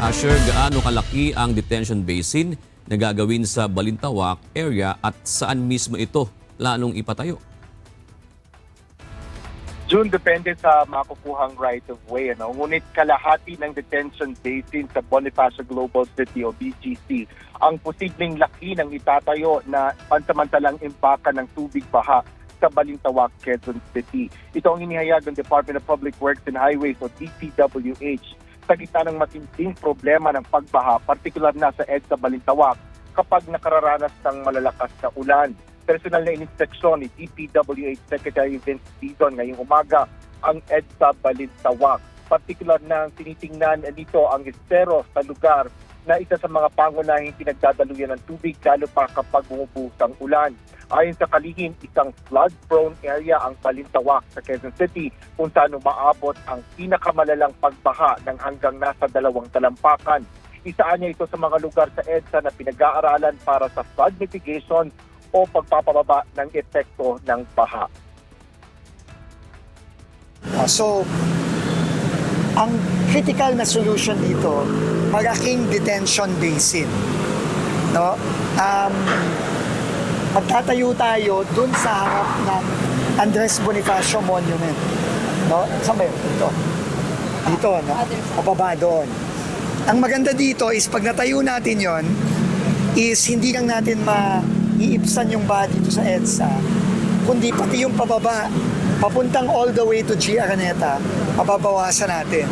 Asher, gaano kalaki ang detention basin na gagawin sa Balintawak area at saan mismo ito lalong ipatayo? June, depende sa makukuhang right-of-way. Ngunit kalahati ng detention basin sa Bonifacio Global City o BGC ang posibleng laki ng itatayo na pansamantalang impakan ng tubig baha sa Balintawak, Quezon City. Ito ang inihayag ng Department of Public Works and Highways o DPWH sa gitna ng matinding problema ng pagbaha, partikular na sa EDSA Balintawak kapag nakararanas ng malalakas na ulan. Personal na inspeksyon ni DPWH Secretary Vince Dizon ngayong umaga ang EDSA Balintawak. Partikular na tinitingnan nito ang estero sa lugar na isa sa mga pangunahing pinagdadaluyan ng tubig lalo pa kapag bumubuhos ang ulan. Ayon sa kalihim, isang flood-prone area ang Balintawak sa Quezon City kung saan umaabot ang pinakamalalang pagbaha ng hanggang nasa 2 talampakan. Isaan niya ito sa mga lugar sa EDSA na pinag-aaralan para sa flood mitigation o pagpapababa ng epekto ng baha. So, ang critical na solution dito, malaking detention basin. No? Magtatayo tayo dun sa harap ng Andres Bonifacio Monument. No? Saan ba yun? Dito. Dito, no? Pababa doon. Ang maganda dito is pag natayo natin yon, is hindi lang natin maiipsan yung baha dito sa EDSA, kundi pati yung pababa, papuntang all the way to G. Araneta, mababawasan natin.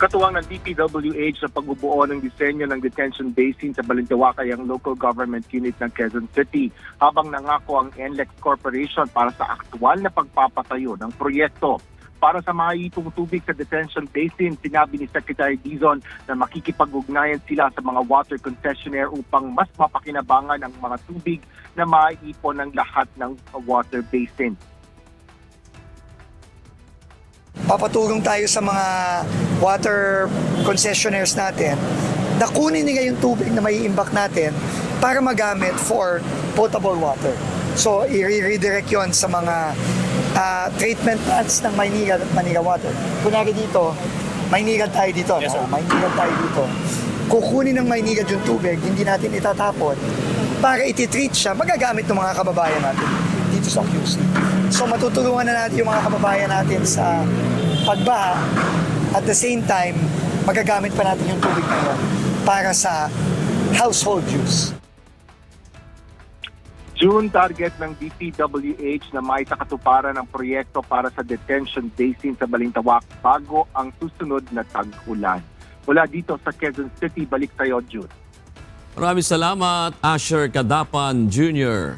Katuwang ng DPWH sa pagbubuo ng disenyo ng detention basin sa Balintawak ay ang local government unit ng Quezon City, habang nangako ang NLEX Corporation para sa aktwal na pagpapatayo ng proyekto. Para sa maiipong tubig sa detention basin, sinabi ni Secretary Dizon na makikipag-ugnayan sila sa mga water concessionaire upang mas mapakinabangan ang mga tubig na maiipon ng lahat ng water basin. Papatulong tayo sa mga water concessionaires natin na kunin nila yung tubig na maiimbak natin para magamit for potable water. So, i-redirect yun sa mga treatment plants ng Maynilad at Manila Water. Kunwari dito, Maynilad tayo dito. Yes, sir. Maynilad tayo dito. Kukunin ng Maynilad yung tubig, hindi natin itatapon para ititreat siya, magagamit ng mga kababayan natin dito sa QC. So matutulungan na natin yung mga kababayan natin sa pagbaha. At the same time, magagamit pa natin yung tubig na yun para sa household use. June, target ng DPWH na may sakatuparan ng proyekto para sa detention basin sa Balintawak bago ang susunod na tag-ulan. Mula dito sa Quezon City, balik tayo, June. Maraming salamat, Asher Cadapan Jr.